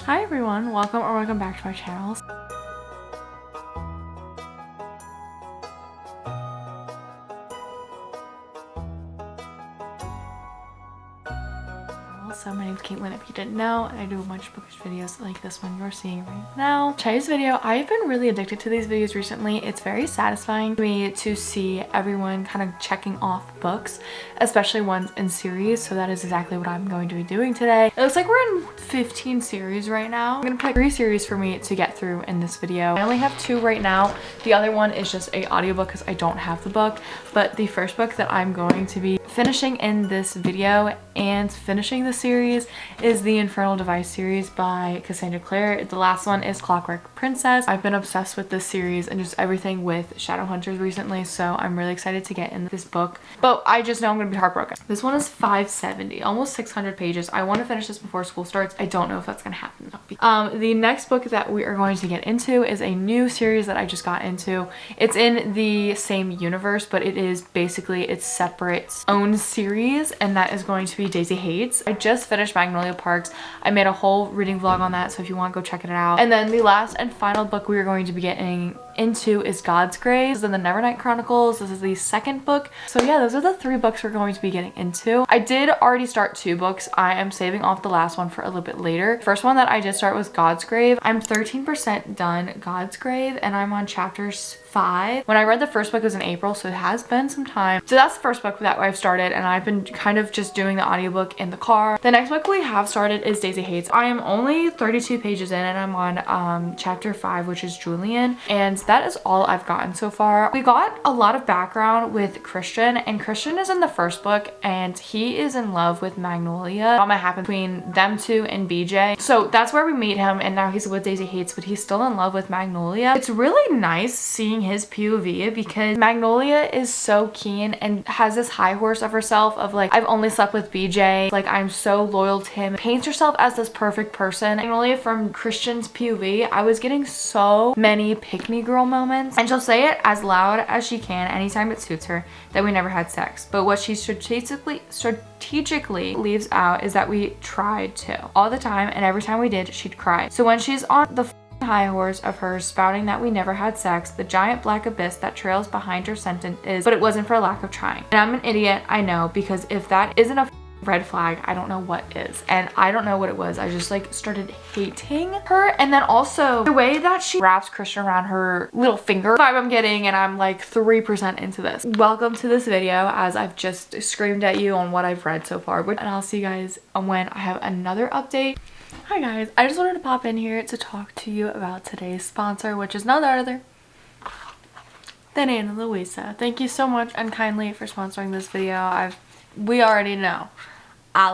Hi everyone, welcome back to my channel. So my name's Caitlin, if you didn't know, and I do a bunch of bookish videos like this one you're seeing right now. Today's video, I've been really addicted to these videos recently. It's very satisfying to me to see everyone kind of checking off books, especially ones in series, so that is exactly what I'm going to be doing today. It looks like we're in 15 series right now. I'm gonna pick 3 series for me to get through in this video. I only have 2 right now. The other one is just a audiobook because I don't have the book, but the first book that I'm going to be finishing in this video and finishing the series is the Infernal Device series by Cassandra Clare. The last one is Clockwork Princess. I've been obsessed with this series and just everything with Shadowhunters recently, so I'm really excited to get in this book, but I just know I'm gonna be heartbroken. This one is 570, almost 600 pages. I want to finish this before school starts. I don't know if that's gonna happen though. The next book that we are going to get into is a new series that I just got into. It's in the same universe, but it is basically its separate own series, and that is going to be Daisy Haites. I just finished Magnolia Parks. I made a whole reading vlog on that, so if you want, go check it out. And then the last and final book we are going to be getting into is God's Grave. This is in the Nevernight Chronicles. This is the second book. So yeah, those are the 3 books we're going to be getting into. I did already start 2 books. I am saving off the last one for a little bit later. First one that I did start was God's Grave. I'm 13% done God's Grave and I'm on chapters 5. When I read the first book, it was in April, so it has been some time. So that's the first book that I've started, and I've been kind of just doing the audiobook in the car. The next book we have started is Daisy Haites. I am only 32 pages in and I'm on chapter 5, which is Julian, and that is all I've gotten so far. We got a lot of background with Christian, and Christian is in the first book and he is in love with Magnolia. Drama happened between them 2 and BJ. So that's where we meet him, and now he's with Daisy Haites, but he's still in love with Magnolia. It's really nice seeing his POV because Magnolia is so keen and has this high horse of herself of like, I've only slept with BJ, like I'm so loyal to him, paints herself as this perfect person. Magnolia, from Christian's POV, I was getting so many pick-me girl moments, and she'll say it as loud as she can anytime it suits her that we never had sex, but what she strategically leaves out is that we tried to all the time, and every time we did, she'd cry. So when she's on the high horse of hers spouting that we never had sex, the giant black abyss that trails behind her sentence is, but it wasn't for lack of trying. And I'm an idiot, I know, because if that isn't a red flag, I don't know what is. And I don't know what it was. I just like started hating her. And then also the way that she wraps Christian around her little finger vibe I'm getting, and I'm like 3% into this. Welcome to this video, as I've just screamed at you on what I've read so far, and I'll see you guys when I have another update. Hi guys, I just wanted to pop in here to talk to you about today's sponsor, which is none other than Ana Luisa. Thank you so much and kindly for sponsoring this video. We already know I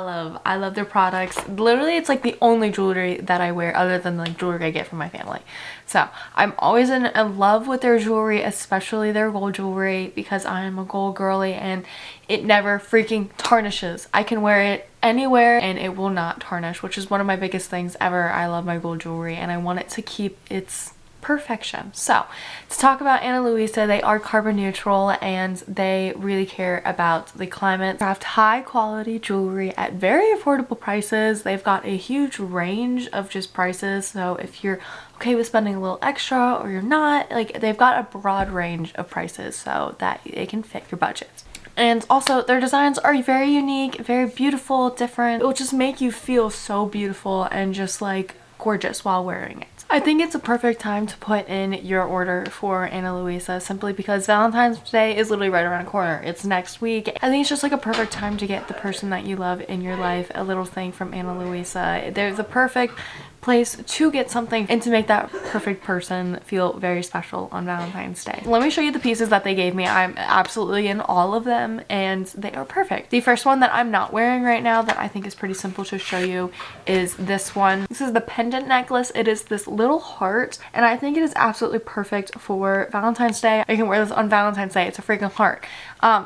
love their products. Literally, it's like the only jewelry that I wear other than like jewelry I get from my family. So I'm always in love with their jewelry, especially their gold jewelry, because I'm a gold girly and it never freaking tarnishes. I can wear it anywhere and it will not tarnish, which is one of my biggest things ever. I love my gold jewelry and I want it to keep its perfection. So to talk about Ana Luisa, they are carbon neutral and they really care about the climate. They craft high quality jewelry at very affordable prices. They've got a huge range of just prices, so if you're okay with spending a little extra or you're not, like, they've got a broad range of prices so that it can fit your budget. And also their designs are very unique, very beautiful, different. It will just make you feel so beautiful and just like gorgeous while wearing it. I think it's a perfect time to put in your order for Ana Luisa, simply because Valentine's Day is literally right around the corner. It's next week. I think it's just like a perfect time to get the person that you love in your life a little thing from Ana Luisa. They're the perfect place to get something and to make that perfect person feel very special on Valentine's Day. Let me show you the pieces that they gave me. I'm absolutely in all of them and they are perfect. The first one that I'm not wearing right now that I think is pretty simple to show you is this one. This is the pendant necklace. It is this little heart and I think it is absolutely perfect for Valentine's Day. I can wear this on Valentine's Day. It's a freaking heart.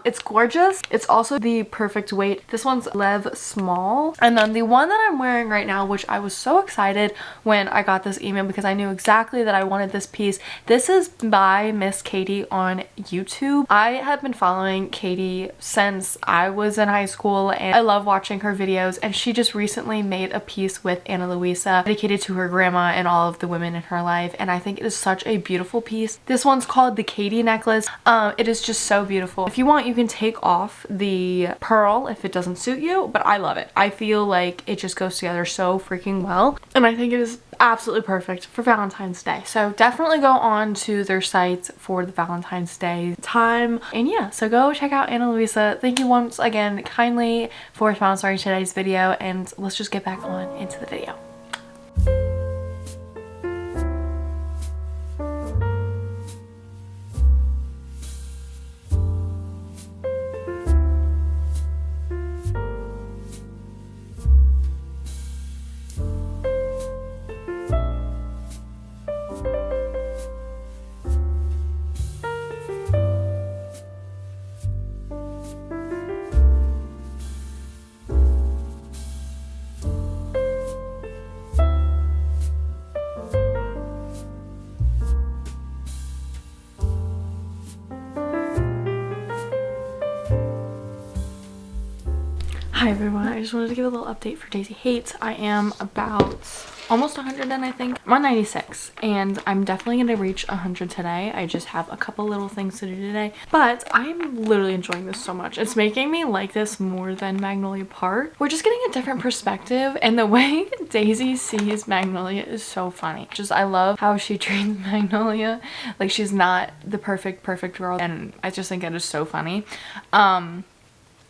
It's gorgeous. It's also the perfect weight. This one's Lev small, and then the one that I'm wearing right now, which I was so excited excited when I got this email because I knew exactly that I wanted this piece. This is by Miss Katie on YouTube. I have been following Katie since I was in high school and I love watching her videos, and she just recently made a piece with Ana Luisa dedicated to her grandma and all of the women in her life, and I think it is such a beautiful piece. This one's called the Katie necklace. It is just so beautiful. If you want, you can take off the pearl if it doesn't suit you, but I love it. I feel like it just goes together so freaking well, and I think it is absolutely perfect for Valentine's Day. So definitely go on to their sites for the Valentine's Day time, and yeah, so go check out Ana Luisa. Thank you once again kindly for sponsoring today's video, and let's just get back on into the video. Hi everyone, I just wanted to give a little update for Daisy Haites. I am about almost 100 in, I think. I'm on 96 and I'm definitely going to reach 100 today. I just have a couple little things to do today, but I'm literally enjoying this so much. It's making me like this more than Magnolia Park. We're just getting a different perspective, and the way Daisy sees Magnolia is so funny. Just I love how she treats Magnolia like she's not the perfect girl, and I just think it is so funny.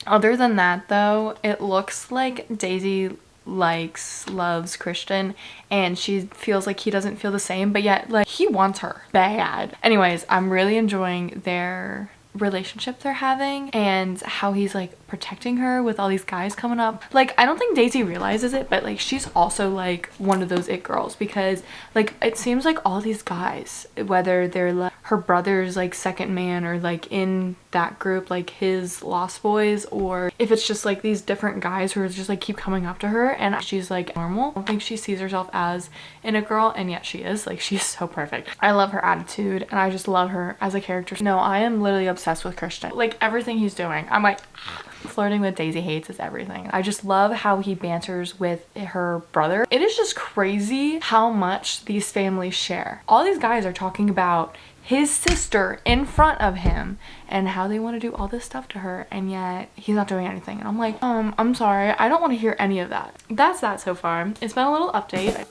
Other than that though, it looks like Daisy loves Christian, and she feels like he doesn't feel the same, but yet like he wants her bad. Anyways, I'm really enjoying their relationship they're having and how he's like protecting her with all these guys coming up. Like, I don't think Daisy realizes it, but like she's also like one of those it girls, because like it seems like all these guys, whether they're like her brother's like second man or like in that group like his Lost Boys, or if it's just like these different guys who are just like keep coming up to her and she's like normal. I don't think she sees herself as in a girl, and yet she is. Like, she's so perfect. I love her attitude and I just love her as a character. No, I am literally obsessed with Christian. Like, everything he's doing, I'm like flirting with Daisy Haites is everything. I just love how he banters with her brother. It is just crazy how much these families share. All these guys are talking about his sister in front of him and how they want to do all this stuff to her, and yet he's not doing anything. And I'm like, I'm sorry, I don't want to hear any of that. That's that so far. It's been a little update.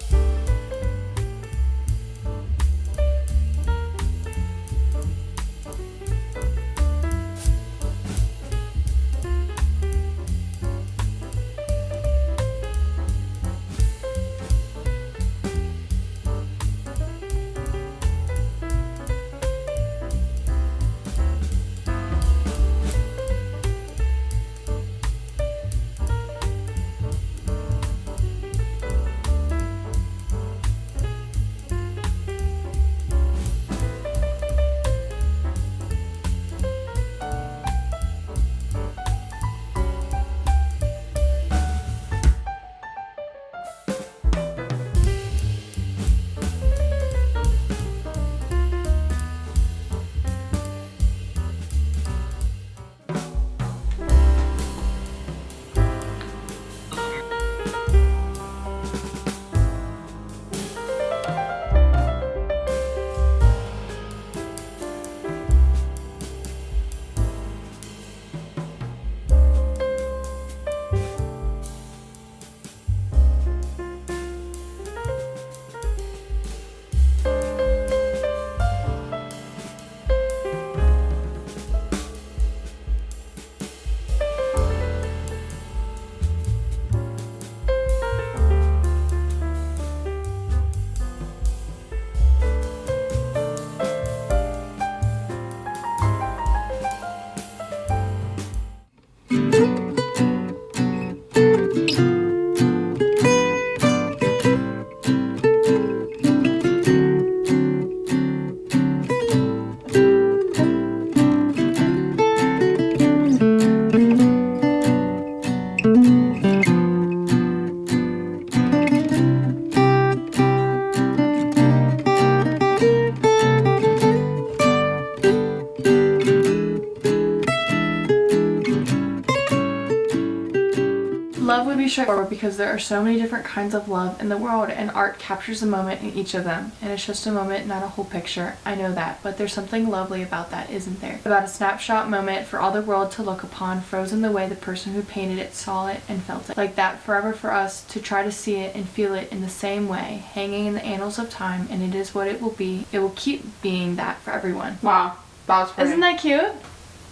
straightforward because there are so many different kinds of love in the world, and art captures a moment in each of them. And it's just a moment, not a whole picture. I know that, but there's something lovely about that, isn't there? About a snapshot moment for all the world to look upon, frozen the way the person who painted it saw it and felt it. Like that, forever for us to try to see it and feel it in the same way, hanging in the annals of time, and it is what it will be. It will keep being that for everyone. Wow. That was pretty. Isn't that cute?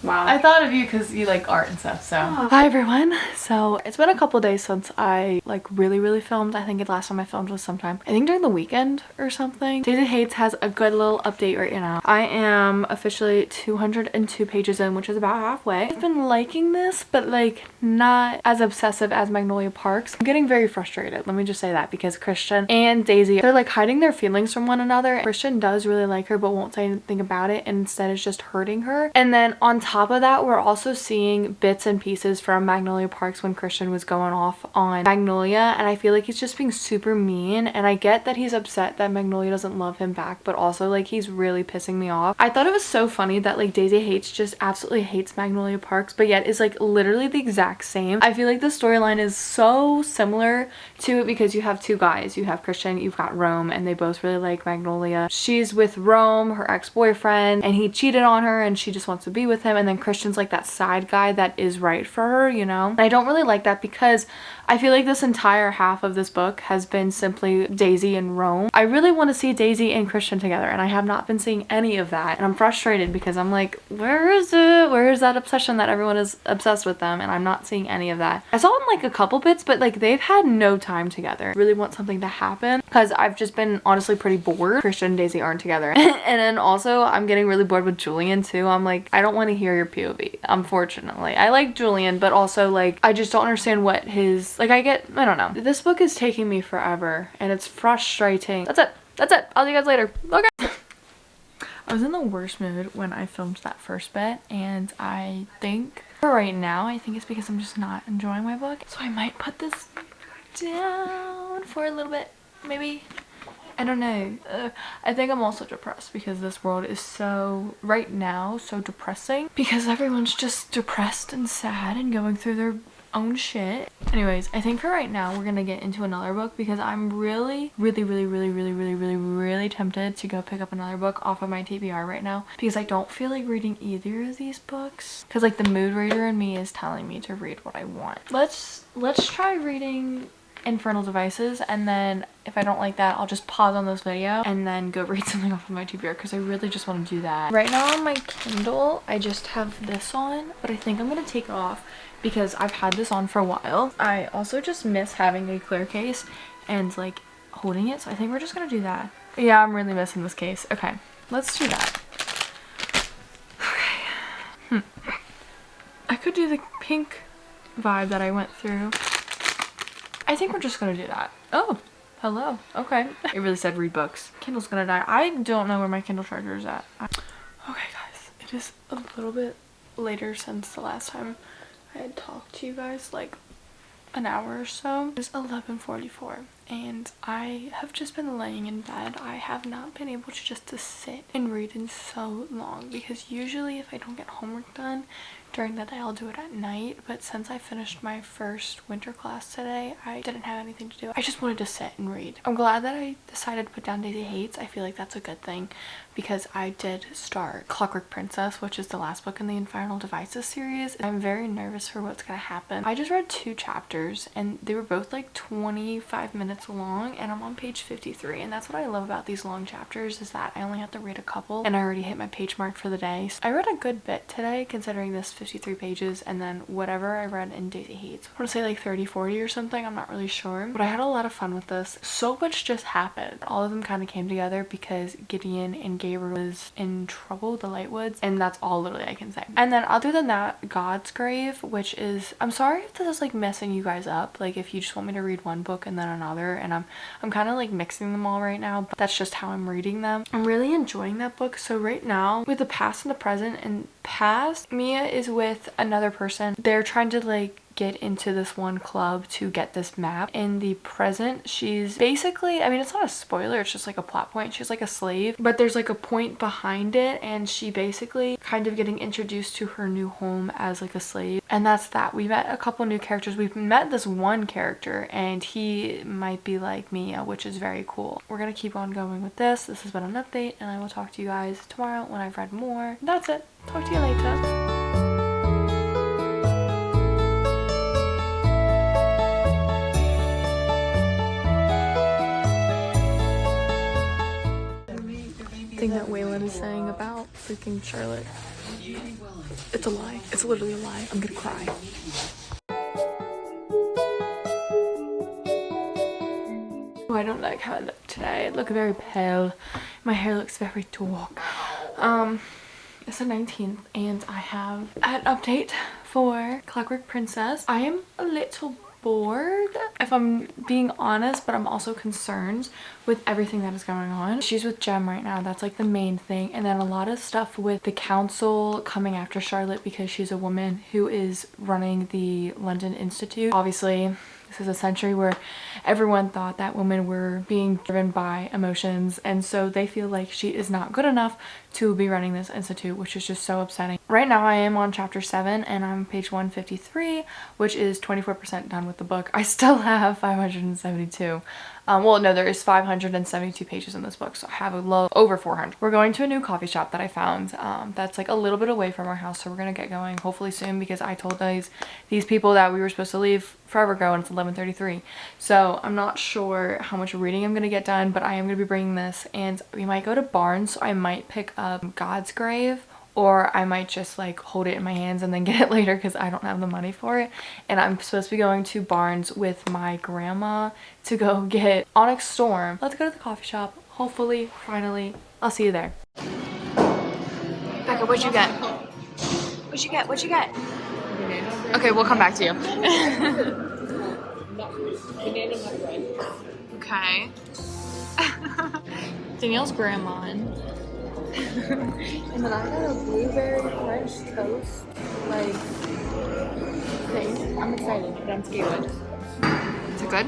Wow. I thought of you because you like art and stuff, so. Oh. Hi everyone. So it's been a couple days since I like really filmed. I think the last time I filmed was sometime, I think during the weekend or something. Daisy Haites has a good little update right now. I am officially 202 pages in, which is about halfway. I've been liking this, but like not as obsessive as Magnolia Parks. I'm getting very frustrated. Let me just say that, because Christian and Daisy, they're like hiding their feelings from one another. Christian does really like her, but won't say anything about it, and instead is just hurting her. And then on top of that, we're also seeing bits and pieces from Magnolia Parks when Christian was going off on Magnolia, and I feel like he's just being super mean. And I get that he's upset that Magnolia doesn't love him back, but also like he's really pissing me off. I thought it was so funny that like Daisy Haites just absolutely hates Magnolia Parks, but yet is like literally the exact same. I feel like the storyline is so similar to it because you have two guys. You have Christian, you've got Rome, and they both really like Magnolia. She's with Rome, her ex-boyfriend, and he cheated on her and she just wants to be with him. And then Christian's like that side guy that is right for her, you know? And I don't really like that because I feel like this entire half of this book has been simply Daisy and Rome. I really want to see Daisy and Christian together, and I have not been seeing any of that. And I'm frustrated because I'm like, where is it? Where is that obsession that everyone is obsessed with them? And I'm not seeing any of that. I saw in like a couple bits, but like they've had no time together. I really want something to happen because I've just been honestly pretty bored. Christian and Daisy aren't together. And then also I'm getting really bored with Julian too. I'm like, I don't want to hear your POV, unfortunately. I like Julian, but also like I just don't understand what his, like I don't know. This book is taking me forever and it's frustrating. That's it. I'll see you guys later. Okay. I was in the worst mood when I filmed that first bit, and I think for right now, I think it's because I'm just not enjoying my book. So I might put this down for a little bit, maybe. I don't know. I think I'm also depressed because this world is so, right now, so depressing because everyone's just depressed and sad and going through their own shit. Anyways, I think for right now we're gonna get into another book because I'm really tempted to go pick up another book off of my TBR right now because I don't feel like reading either of these books because like the mood reader in me is telling me to read what I want. Let's try reading Infernal Devices, and then if I don't like that, I'll just pause on this video and then go read something off of my TBR because I really just want to do that. Right now on my Kindle, I just have this on, but I think I'm gonna take it off because I've had this on for a while. I also just miss having a clear case and like holding it, so I think we're just gonna do that. Yeah, I'm really missing this case. Okay, let's do that. Okay. I could do the pink vibe that I went through. I think we're just gonna do that. Oh, hello. Okay. It really said read books. Kindle's gonna die. I don't know where my Kindle charger is at. Okay guys, it is a little bit later since the last time I had talked to you guys, like an hour or so. It's 11:44 and I have just been laying in bed. I have not been able to sit and read in so long because usually if I don't get homework done during the day, I'll do it at night, but since I finished my first winter class today, I didn't have anything to do. I just wanted to sit and read. I'm glad that I decided to put down Daisy Haites. I feel like that's a good thing because I did start Clockwork Princess, which is the last book in the Infernal Devices series. I'm very nervous for what's gonna happen. I just read 2 chapters and they were both like 25 minutes long, and I'm on page 53, and that's what I love about these long chapters is that I only have to read a couple and I already hit my page mark for the day. So I read a good bit today considering this 53 pages, and then whatever I read in Daisy Haites, I want to say like 30-40 or something, I'm not really sure, but I had a lot of fun with this. So much just happened. All of them kind of came together because Gideon and Gabriel was in trouble, the Lightwoods, and that's all literally I can say. And then other than that, God's Grave, which is, I'm sorry if this is like messing you guys up, like if you just want me to read one book and then another, and I'm kind of like mixing them all right now, but that's just how I'm reading them. I'm really enjoying that book. So right now with the past and the present, and past, Mia is with another person. They're trying to like get into this one club to get this map. In the present, she's basically, I mean, it's not a spoiler, it's just like a plot point. She's like a slave, but there's like a point behind it, and she basically kind of getting introduced to her new home as like a slave. And that's that. We met a couple new characters. We've met this one character, and he might be like Mia, which is very cool. We're gonna keep on going with this. This has been an update, and I will talk to you guys tomorrow when I've read more. That's it. Talk to you later. Thing that Waylon is saying about freaking Charlotte. It's a lie. It's literally a lie. I'm gonna cry. Oh, I don't like how I look today. I look very pale. My hair looks very dark. It's the 19th and I have an update for Clockwork Princess. I am a little bored, if I'm being honest, but I'm also concerned with everything that is going on. She's with Jem right now. That's like the main thing. And then a lot of stuff with the council coming after Charlotte because she's a woman who is running the London Institute. Obviously, this is a century where everyone thought that women were being driven by emotions, and so they feel like she is not good enough to be running this institute, which is just so upsetting. Right now I am on chapter 7 and I'm on page 153, which is 24% done with the book. I still have 572. Well, no, there is 572 pages in this book, so I have a low over 400. We're going to a new coffee shop that I found that's like a little bit away from our house, so we're gonna get going hopefully soon because I told these people that we were supposed to leave forever ago and it's 11:33. So I'm not sure how much reading I'm gonna get done, but I am gonna be bringing this, and we might go to Barnes, so I might pick up God's Grave, or I might just like hold it in my hands and then get it later because I don't have the money for it. And I'm supposed to be going to Barnes with my grandma to go get Onyx Storm. Let's go to the coffee shop. Hopefully, finally, I'll see you there. Becca, what'd you get? What'd you get? What'd you get? Okay, we'll come back to you. Okay. Danielle's grandma. And then I got a blueberry French toast, like, thing. I'm excited, but I'm scared. Is it good?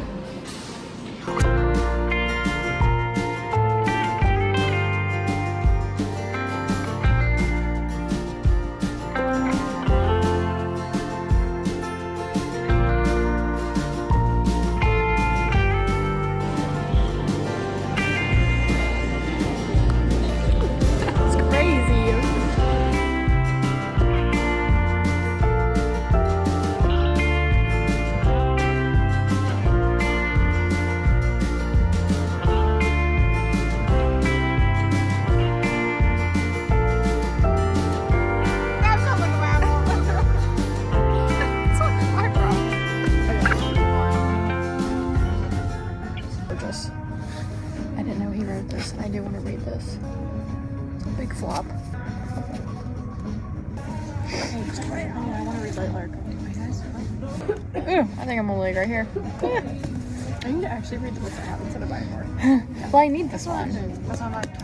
I do want to read this. It's a big flop. I want to read Lightlark. I think I'm gonna lay right here. I need to actually read the books I have instead of buying more. Well, I need this one.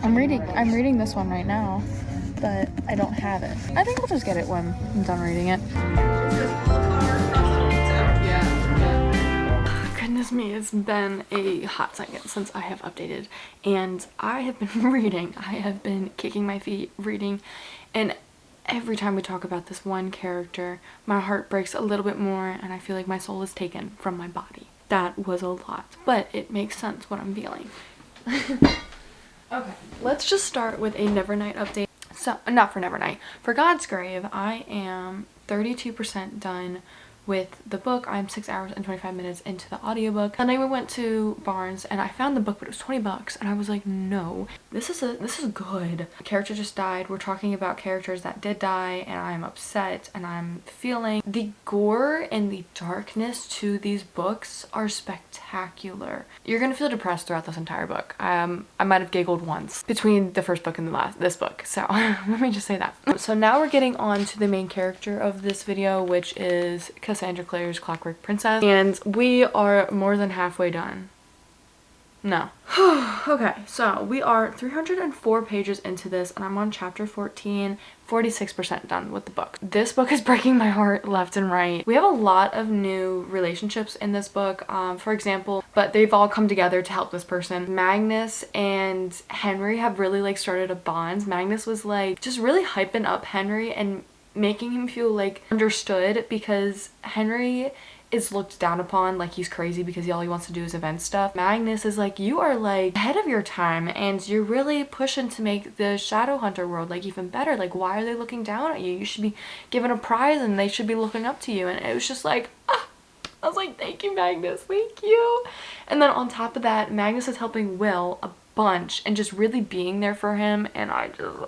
I'm reading this one right now, but I don't have it. I think I'll just get it when I'm done reading it. Goodness me, it's been a hot second since I have updated, and I have been reading. I have been kicking my feet reading, and every time we talk about this one character, my heart breaks a little bit more, and I feel like my soul is taken from my body. That was a lot, but it makes sense what I'm feeling. Okay, let's just start with a Nevernight update. So, not for Nevernight. For God's Grave, I am 32% done with the book. I'm 6 hours and 25 minutes into the audiobook. And then we went to Barnes and I found the book, but it was 20 bucks, and I was like, no, this is good. A character just died. We're talking about characters that did die, and I'm upset, and I'm feeling the gore and the darkness to these books are spectacular. You're gonna feel depressed throughout this entire book. I might have giggled once between the first book and this book, so let me just say that. So now we're getting on to the main character of this video, which is Cassandra Clare's Clockwork Princess, and we are more than halfway done. No. Okay, so we are 304 pages into this and I'm on chapter 14, 46% done with the book. This book is breaking my heart left and right. We have a lot of new relationships in this book, for example, but they've all come together to help this person. Magnus and Henry have really like started a bond. Magnus was like just really hyping up Henry and making him feel like understood, because Henry is looked down upon, like he's crazy because all he wants to do is event stuff. Magnus is like, you are like ahead of your time and you're really pushing to make the Shadowhunter world like even better. Like, why are they looking down at you? You should be given a prize and they should be looking up to you. And it was just like, ah. I was like, thank you, Magnus, thank you. And then on top of that, Magnus is helping Will a bunch and just really being there for him, and I just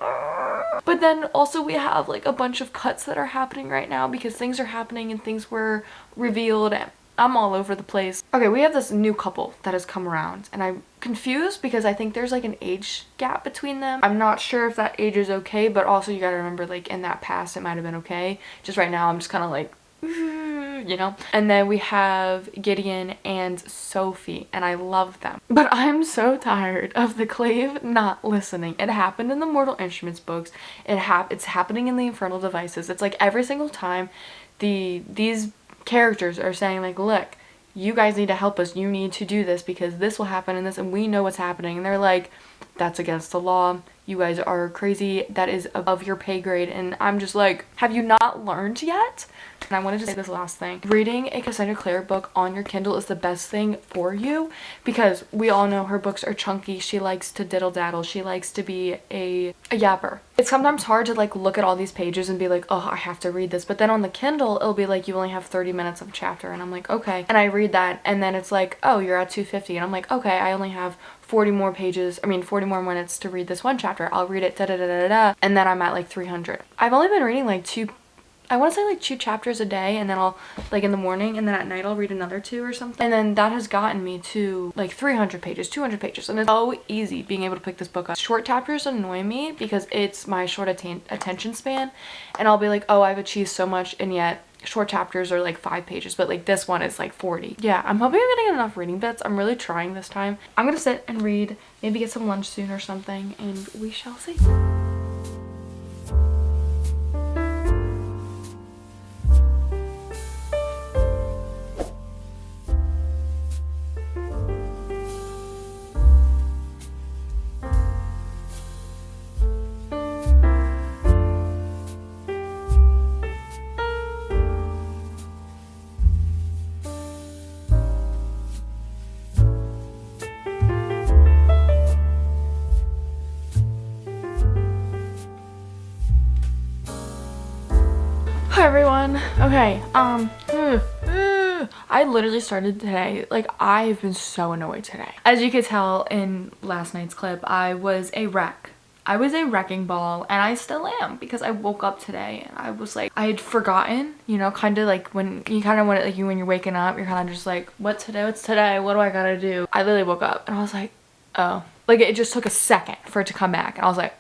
but then also we have like a bunch of cuts that are happening right now because things are happening and things were revealed. I'm all over the place. Okay, we have this new couple that has come around and I'm confused because I think there's like an age gap between them. I'm not sure if that age is okay, but also you gotta remember, like, in that past it might have been okay. Just right now I'm just kind of like, you know. And then we have Gideon and Sophie, and I love them, but I'm so tired of the Clave not listening. It happened in the Mortal Instruments books, it's happening in the Infernal Devices. It's like every single time these characters are saying like, look, you guys need to help us, you need to do this because this will happen in this and we know what's happening, and they're like, that's against the law, you guys are crazy, that is above your pay grade. And I'm just like, have you not learned yet? And I wanted to say this last thing. Reading a Cassandra Clare book on your Kindle is the best thing for you, because we all know her books are chunky. She likes to diddle daddle. She likes to be a yapper. It's sometimes hard to like look at all these pages and be like, oh, I have to read this. But then on the Kindle, it'll be like, you only have 30 minutes of a chapter. And I'm like, okay. And I read that and then it's like, oh, you're at 250. And I'm like, okay, I only have 40 more minutes to read this one chapter. I'll read it, da da da da da, and then I'm at like 300. I've only been reading like two chapters a day, and then I'll like in the morning, and then at night I'll read another 2 or something. And then that has gotten me to like 300 pages, 200 pages, and it's so easy being able to pick this book up. Short chapters annoy me because it's my short attention span, and I'll be like, oh, I've achieved so much, and yet short chapters are like 5 pages, but like this one is like 40. Yeah, I'm hoping I'm getting enough reading bits. I'm really trying this time. I'm gonna sit and read, maybe get some lunch soon or something, and we shall see. Hi everyone. Okay, I literally started today, like, I've been so annoyed today. As you could tell in last night's clip, I was a wreck. I was a wrecking ball, and I still am, because I woke up today and I was like, I had forgotten, you know, kind of like when you kind of want it, like when you're waking up, you're kind of just like, what's today, what do I gotta do? I literally woke up and I was like, oh, like it just took a second for it to come back, and I was like,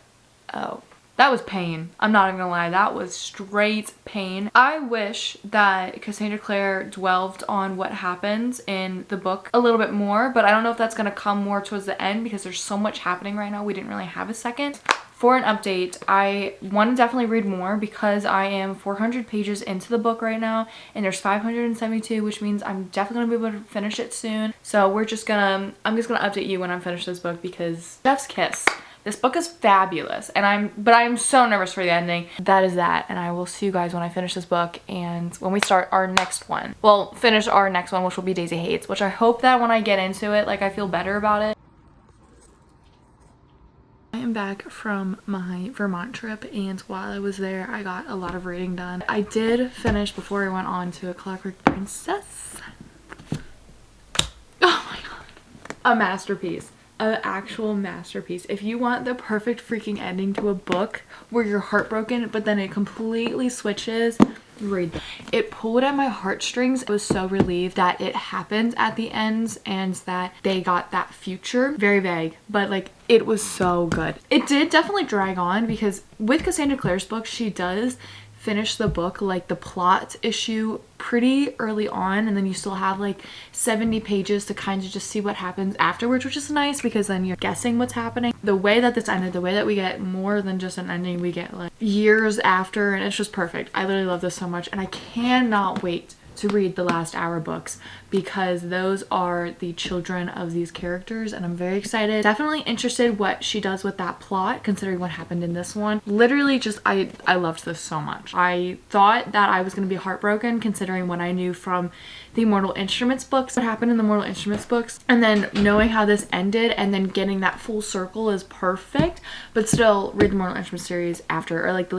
oh. That was pain. I'm not even gonna lie, that was straight pain. I wish that Cassandra Clare dwelled on what happens in the book a little bit more, but I don't know if that's gonna come more towards the end because there's so much happening right now. We didn't really have a second. For an update, I want to definitely read more because I am 400 pages into the book right now, and there's 572, which means I'm definitely gonna be able to finish it soon. So I'm just gonna update you when I'm finished this book, because Chef's Kiss. This book is fabulous, and I'm so nervous for the ending. That is that, and I will see you guys when I finish this book and when we start our next one. Well, finish our next one, which will be Daisy Haites, which I hope that when I get into it, like, I feel better about it. I am back from my Vermont trip, and while I was there, I got a lot of reading done. I did finish before I went on to A Clockwork Princess. Oh my god. A masterpiece. An actual masterpiece. If you want the perfect freaking ending to a book where you're heartbroken but then it completely switches, read. It pulled at my heartstrings. I was so relieved that it happened at the end and that they got that future. Very vague, but like it was so good. It did definitely drag on because with Cassandra Clare's book, she does finish the book, like the plot issue, pretty early on, and then you still have like 70 pages to kind of just see what happens afterwards, which is nice because then you're guessing what's happening. The way that this ended, the way that we get more than just an ending, we get like years after, and it's just perfect. I literally love this so much, and I cannot wait to read the last hour books because those are the children of these characters, and I'm very excited. Definitely interested what she does with that plot considering what happened in this one. Literally just I loved this so much. I thought that I was going to be heartbroken considering what I knew from the Mortal Instruments books, what happened in the Mortal Instruments books, and then knowing how this ended and then getting that full circle is perfect. But still, read the Mortal Instruments series after, or like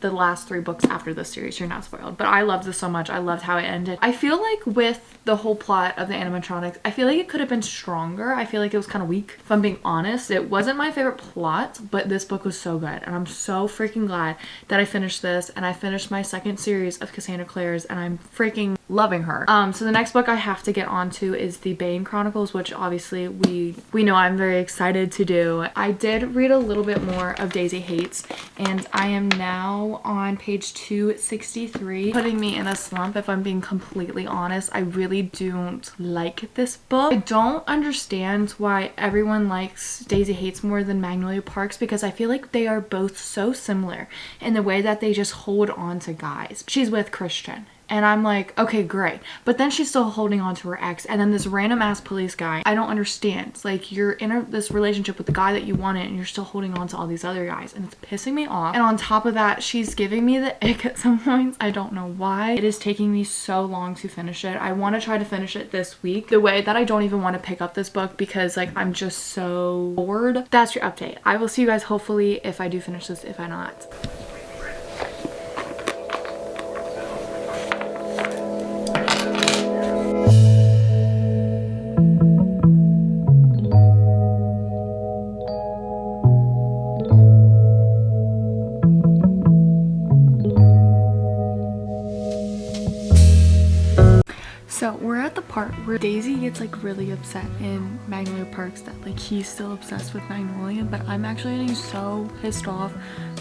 the last 3 books after this series. You're not spoiled. But I loved this so much. I loved how it ended. I feel like with the whole plot of the animatronics, I feel like it could have been stronger. I feel like it was kind of weak, if I'm being honest. It wasn't my favorite plot, but this book was so good, and I'm so freaking glad that I finished this, and I finished my second series of Cassandra Clare's, and I'm freaking loving her. So the next book I have to get onto is the Bane Chronicles, which obviously we know I'm very excited to do. I did read a little bit more of Daisy Haites, and I am now on page 263, putting me in a slump, if I'm being completely honest. I really don't like this book. I don't understand why everyone likes Daisy Haites more than Magnolia Parks, because I feel like they are both so similar in the way that they just hold on to guys. She's with Christian, and I'm like, okay, great. But then she's still holding on to her ex. And then this random ass police guy, I don't understand. It's like you're in this relationship with the guy that you wanted, and you're still holding on to all these other guys. And it's pissing me off. And on top of that, she's giving me the ick at some points. I don't know why. It is taking me so long to finish it. I want to try to finish it this week. The way that I don't even want to pick up this book because like I'm just so bored. That's your update. I will see you guys hopefully if I do finish this, if I not. So we're at the part where Daisy gets like really upset in Magnolia Parks that like he's still obsessed with Magnolia, but I'm actually getting so pissed off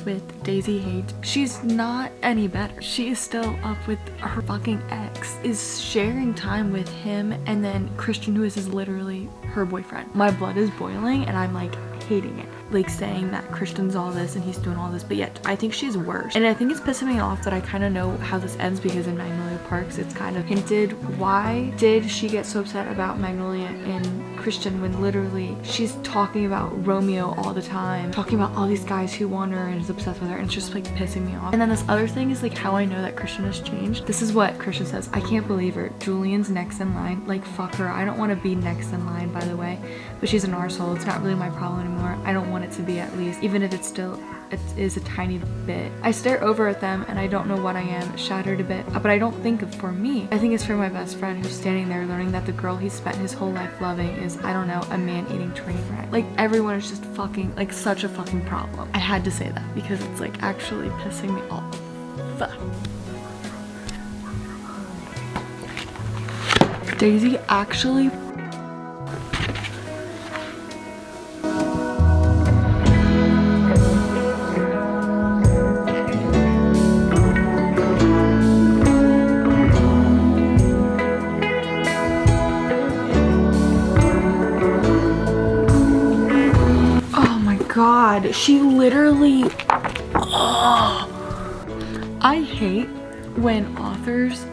with Daisy Haites. She's not any better. She is still up with her fucking ex, is sharing time with him, and then Christian, who is literally her boyfriend. My blood is boiling and I'm like hating it. Like saying that Christian's all this and he's doing all this, but yet I think she's worse. And I think it's pissing me off that I kind of know how this ends, because in Magnolia Parks it's kind of hinted why did she get so upset about Magnolia and Christian when literally she's talking about Romeo all the time, talking about all these guys who want her and is obsessed with her, and it's just like pissing me off. And then this other thing is like how I know that Christian has changed. This is what Christian says: I can't believe her. Julian's next in line. Like fuck her. I don't want to be next in line, by the way, but she's an arsehole. It's not really my problem anymore. I don't want it to be, at least, even if it's still it is a tiny bit. I stare over at them and I don't know what I am, shattered a bit, but I don't think of for me. I think it's for my best friend who's standing there learning that the girl he spent his whole life loving is, I don't know, a man-eating train wreck. Like everyone is just fucking, like such a fucking problem. I had to say that because it's like actually pissing me off. Daisy actually God, she literally, I hate when authors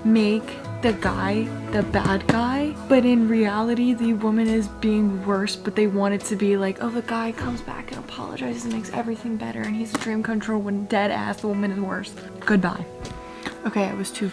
make the guy the bad guy, but in reality the woman is being worse, but they want it to be like, oh, the guy comes back and apologizes and makes everything better and he's a dream come true, when dead ass the woman is worse. Goodbye. Okay, I was too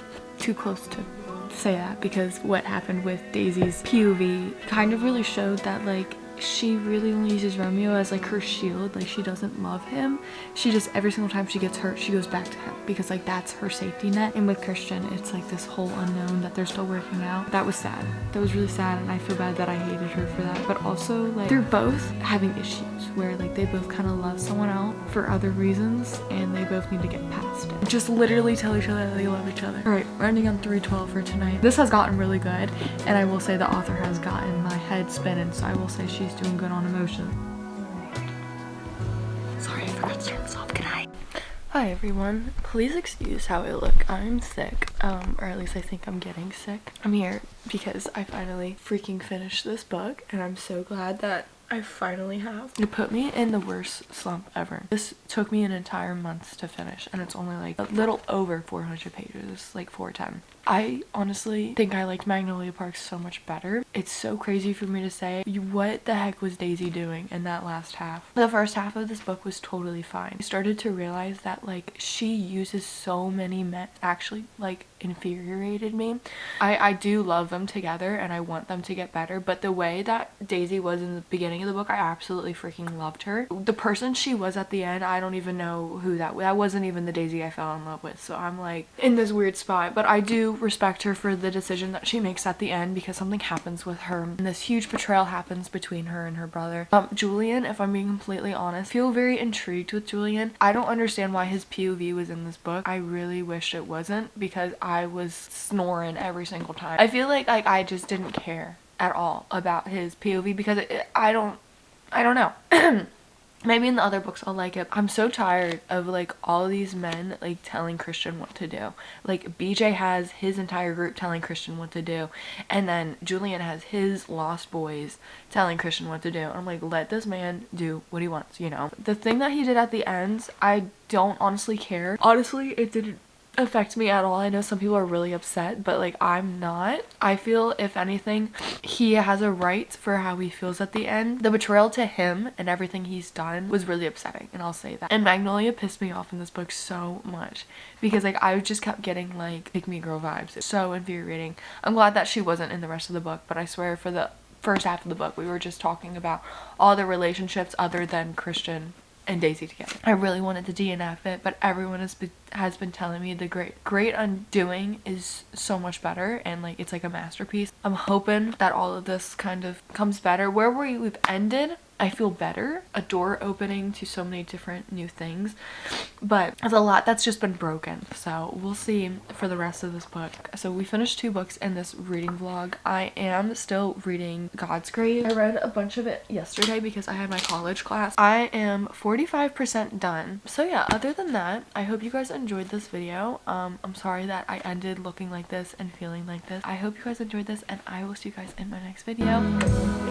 close to say that, because what happened with Daisy's POV kind of really showed that like she really only uses Romeo as like her shield. Like she doesn't love him. She just, every single time she gets hurt, she goes back to him because like that's her safety net. And with Christian, it's like this whole unknown that they're still working out. That was sad. That was really sad, and I feel bad that I hated her for that. But also like they're both having issues where like they both kind of love someone out for other reasons, and they both need to get past it. Just literally tell each other that they love each other. All right, we're ending on 312 for tonight. This has gotten really good, and I will say the author has gotten my head spinning, so I will say she's doing good on emotion. Sorry, I forgot to turn this off. Good night. Hi everyone, please excuse how I look. I'm sick, or at least I think I'm getting sick. I'm here because I finally freaking finished this book and I'm so glad that I finally have. It put me in the worst slump ever. This took me an entire month to finish and it's only like a little over 400 pages, like 410. I honestly think I liked Magnolia Park so much better. It's so crazy for me to say. What the heck was Daisy doing in that last half? The first half of this book was totally fine. I started to realize that like she uses so many men, actually like infuriated me. I do love them together and I want them to get better, but the way that Daisy was in the beginning of the book, I absolutely freaking loved her. The person she was at the end, I don't even know who that wasn't even the Daisy I fell in love with, so I'm like in this weird spot. But I do respect her for the decision that she makes at the end because something happens with her and this huge betrayal happens between her and her brother. Julian, if I'm being completely honest, I feel very intrigued with Julian. I don't understand why his POV was in this book. I really wish it wasn't because I was snoring every single time. I feel like I just didn't care at all about his POV because I don't know. Maybe in the other books I'll like it. I'm so tired of like all of these men like telling Christian what to do. Like BJ has his entire group telling Christian what to do, and then Julian has his lost boys telling Christian what to do. I'm like, let this man do what he wants, you know. The thing that he did at the end, I don't honestly care. Honestly, it didn't affect me at all. I know some people are really upset, but like I'm not. I feel if anything he has a right for how he feels at the end. The betrayal to him and everything he's done was really upsetting, and I'll say that. And Magnolia pissed me off in this book so much because like I just kept getting like pick me girl vibes. It's so infuriating. I'm glad that she wasn't in the rest of the book, but I swear for the first half of the book we were just talking about all the relationships other than Christian and Daisy together. I really wanted to DNF it, but everyone has been telling me the Great Undoing is so much better and like it's like a masterpiece. I'm hoping that all of this kind of comes better. Where we've ended, I feel better. A door opening to so many different new things, but there's a lot that's just been broken, so we'll see for the rest of this book. So we finished 2 books in this reading vlog. I am still reading God's Grave. I read a bunch of it yesterday because I had my college class. I am 45% done. So yeah, other than that, I hope you guys enjoyed this video. I'm sorry that I ended looking like this and feeling like this. I hope you guys enjoyed this and I will see you guys in my next video.